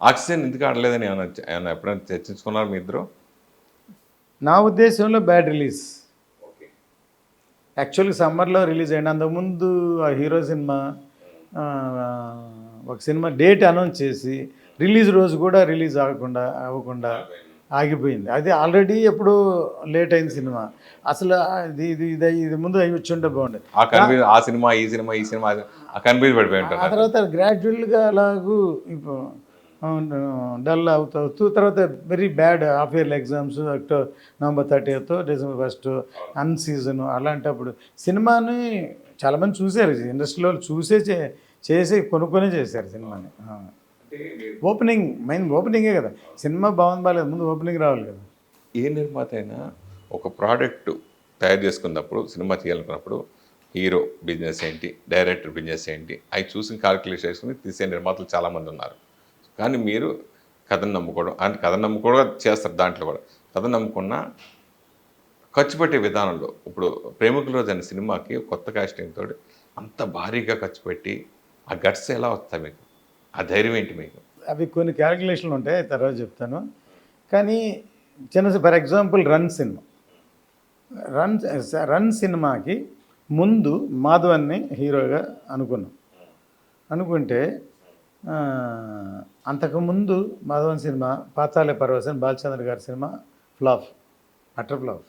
Oxygen ఎందుకు ఆడలేదని ఏమైనా ఎప్పుడైనా చర్చించుకున్నారు మీ ఇద్దరు? నా ఉద్దేశంలో బ్యాడ్ రిలీజ్. యాక్చువల్గా సమ్మర్లో రిలీజ్ అయ్యింది. అంతకుముందు ఆ హీరో సినిమా ఒక సినిమా డేట్ అనౌన్స్ చేసి రిలీజ్ రోజు కూడా రిలీజ్ అవ్వకుండా ఆగిపోయింది. అది ఆల్రెడీ ఎప్పుడు లేట్ అయిన సినిమా. అసలు ఇది ముందు అవి వచ్చి ఉంటే బాగుండేది. ఆ సినిమా ఈ సినిమా కన్ఫ్యూజ్ పడిపోయి ఉంటారు. ఆ తర్వాత గ్రాడ్యువల్గా అలాగూ ఇప్పుడు డల్ అవుతూ తర్వాత very bad half yearly exams November 30th December 1st అన్ సీజను. అలాంటప్పుడు సినిమాని చాలామంది చూశారు, ఇండస్ట్రీలో చేసి కొనుక్కొనే చేశారు సినిమాని. మెయిన్ ఓపెనింగే కదా, సినిమా బాగాలేదు, ముందు ఓపెనింగ్ రావాలి కదా. ఏ నిర్మాత అయినా ఒక ప్రోడక్ట్ తయారు చేసుకున్నప్పుడు, సినిమా తీయాలనుకున్నప్పుడు హీరో బిజినెస్ ఏంటి, డైరెక్టర్ బిజినెస్ ఏంటి, అవి చూసి క్యాలిక్యులేట్ చేసుకుని తీసే నిర్మాతలు చాలామంది ఉన్నారు. కానీ మీరు కథను నమ్ముకోవడం, అంటే కథను నమ్ముకోవడం చేస్తారు, దాంట్లో కూడా కథను నమ్ముకున్న ఖర్చు పెట్టే విధానంలో ఇప్పుడు ప్రేమికుల రోజు అనే సినిమాకి కొత్త కాస్టింగ్ తోటి అంత భారీగా ఖర్చు పెట్టి ఆ గట్స్ ఎలా వస్తాయి మీకు? ఆ ధైర్యం ఏంటి మీకు? అవి కొన్ని క్యాలిక్యులేషన్లు ఉంటాయి, తర్వాత చెప్తాను. కానీ ఫర్ ఎగ్జాంపుల్ రన్ సినిమాకి ముందు మాధవన్ని హీరోగా అనుకుంటే అంతకుముందు మాధవన్ సినిమా పాతాళ పరవశం బాలచంద్ర గారి సినిమా అటర్ ఫ్లాప్.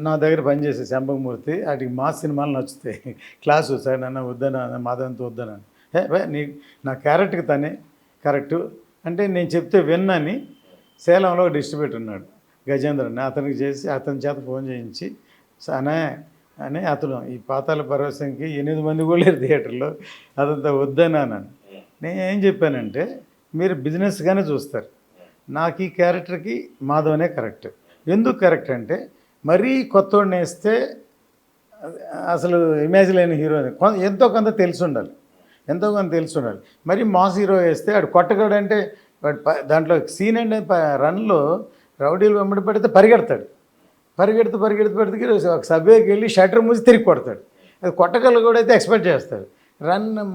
నా దగ్గర పనిచేసే శంభమూర్తి వాటికి మా సినిమాలు నచ్చుతాయి, క్లాసు సార్ నన్ను వద్దనా, మాధవంతో వద్దనా, నా క్యారెక్టర్కి తనే కరెక్టు అంటే నేను చెప్తే విన్నని సేలంలో ఒక డిస్ట్రిబ్యూటర్ ఉన్నాడు గజేంద్రని, అతనికి చేసి అతని చేత ఫోన్ చేయించి అని అతను ఈ పాతాళ పరవశంకి 8 మంది కూడా లేరు థియేటర్లో, అదంతా వద్దనా. నేను ఏం చెప్పానంటే మీరు బిజినెస్గానే చూస్తారు, నాకు ఈ క్యారెక్టర్కి మాధవనే కరెక్ట్. ఎందుకు కరెక్ట్ అంటే మరీ కొత్తవాడిని వేస్తే అసలు ఇమేజ్ లేని హీరోని ఎంతో కొంత తెలిసి ఉండాలి. మరి మాస్ హీరో వేస్తే వాడు కొట్టగాడంటే వాడు దాంట్లో సీన్ అంటే రన్లో రౌడీలు వెంబడి పడితే పరిగెడతాడు ఒక సబ్వేకి వెళ్ళి షటర్ మూసి తిరిగి కొడతాడు. అది కొట్టగల కూడా అయితే ఎక్స్పెక్ట్ చేస్తాడు.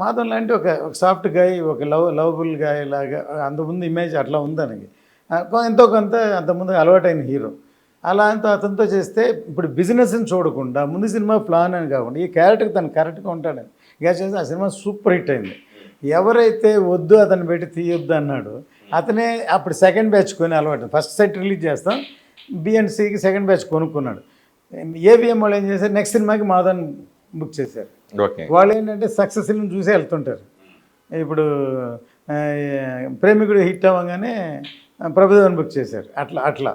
మాధవ్ లాంటి ఒక సాఫ్ట్ గాయ్, ఒక లవబుల్ గాయ్ లాగా అంతకుముందు ఇమేజ్ అట్లా ఉందనకి ఎంతో కొంత అంతకుముందు అలవాటైన హీరో. అలా అతనితో చేస్తే ఇప్పుడు బిజినెస్ని చూడకుండా ముందు సినిమా ప్లాన్ అని కాకుండా ఈ క్యారెక్టర్ తను కరెక్ట్గా ఉంటాడని ఇక చేస్తే ఆ సినిమా సూపర్ హిట్ అయింది. ఎవరైతే వద్దు అతను పెట్టి తీయొద్దు అన్నాడు అతనే అప్పుడు సెకండ్ బ్యాచ్ కొని అలవాటు. ఫస్ట్ సెట్ రిలీజ్ చేస్తాం, బిఎన్సీకి సెకండ్ బ్యాచ్ కొనుక్కున్నాడు. ఏవిఎం వాళ్ళు ఏం చేశారు, నెక్స్ట్ సినిమాకి మాధవన్ బుక్ చేశారు. వాళ్ళు ఏంటంటే సక్సెస్ని చూసి వెళ్తుంటారు. ఇప్పుడు ప్రేమికుడు హిట్ అవ్వగానే ప్రభుదేవన్ బుక్ చేశారు. అట్లా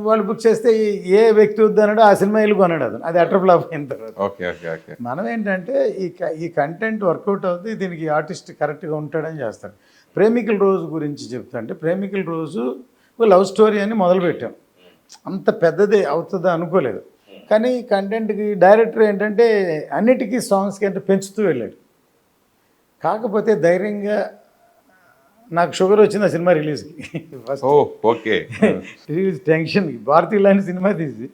వాళ్ళు బుక్ చేస్తే ఏ వ్యక్తి వద్దన్నాడో ఆ సినిమా వెళ్ళి కొన్నాడు అతను, అది అటర్ ఫ్లాప్ అయిన తర్వాత. మనం ఏంటంటే ఈ కంటెంట్ వర్కౌట్ అవుతుంది, దీనికి ఆర్టిస్ట్ కరెక్ట్గా ఉంటాడని చేస్తాడు. ప్రేమికుల రోజు గురించి చెప్తా అంటే ప్రేమికుల రోజు లవ్ స్టోరీ అని మొదలుపెట్టాం, అంత పెద్దది అవుతుందో అనుకోలేదు. కానీ కంటెంట్కి డైరెక్టర్ ఏంటంటే అన్నిటికీ సాంగ్స్కి అంటే పెంచుతూ వెళ్ళాడు. కాకపోతే ధైర్యంగా నాకు షుగర్ వచ్చింది ఆ సినిమా రిలీజ్కి. రిలీజ్ టెన్షన్, భారతీయ లాంటి సినిమా తీసి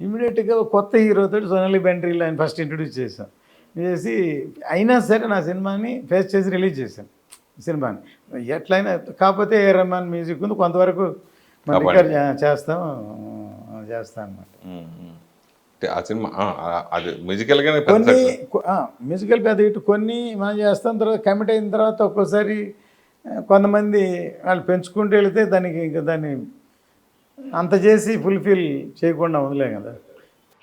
ఇమీడియట్గా కొత్త హీరోతో సోనాలి బెండ్రీ లైన్ ఫస్ట్ ఇంట్రడ్యూస్ చేసి అయినా సరే నా సినిమాని ఫేస్ చేసి రిలీజ్ చేశాను సినిమాని ఎట్లయినా. కాకపోతే ఏ రెహమాన్ మ్యూజిక్ ఉంది, కొంతవరకు మనం రికార్డ్ చేస్తాం అనమాట. కొన్ని మ్యూజికల్ పెద్ద ఇటు కొన్ని మనం చేస్తాం, తర్వాత కమిట్ అయిన తర్వాత ఒక్కోసారి కొంతమంది వాళ్ళు పెంచుకుంటూ వెళితే దాన్ని అంత చేసి ఫుల్ఫిల్ చేయకుండా వదిలే కదా.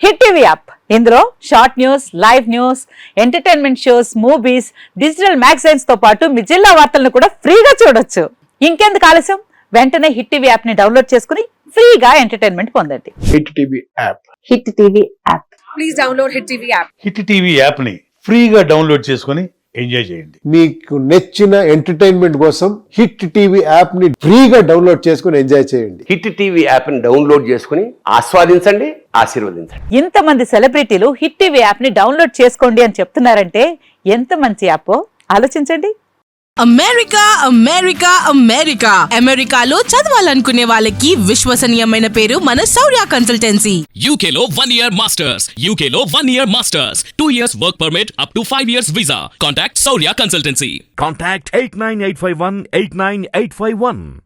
హిట్ టీవీ యాప్, ఇందులో short news, live news, entertainment shows, movies, digital magazines తో పాటు మీ జిల్లా వార్తలను కూడా ఫ్రీగా చూడొచ్చు. ఇంకెందుకు ఆలస్యం, వెంటనే హిట్ టీవీ యాప్ ని డౌన్లోడ్ చేసుకుని ఫ్రీగా ఎంటర్టైన్మెంట్ పొందండి. Hit TV app. Hit TV app. Please download hit TV app. Hit TV app ని ఫ్రీగా డౌన్లోడ్ చేసుకుని ఎంజాయ్ చేయండి. మీకు నచ్చిన ఎంటర్టైన్మెంట్ కోసం హిట్ టీవీ యాప్ ని ఫ్రీగా డౌన్లోడ్ చేసుకుని ఎంజాయ్ చేయండి. హిట్ టీవీ యాప్ ని డౌన్లోడ్ చేసుకుని ఆస్వాదించండి, ఆశీర్వదించండి. ఇంతమంది సెలబ్రిటీలు హిట్ టీవీ యాప్ ని డౌన్లోడ్ చేసుకోండి అని చెప్తున్నారంటే ఎంత మంచి యాప్ ఆలోచించండి. అమెరికా అమెరికా అమెరికా అమెరికాలో చదవాలనుకునే వాళ్ళకి విశ్వసనీయమైన పేరు మన శౌర్య consultancy. UK Law 1 Year Masters. UK Law 1 Year Masters. 2 years work permit up to 5 years visa. Contact Saurya Consultancy. Contact 89851 89851.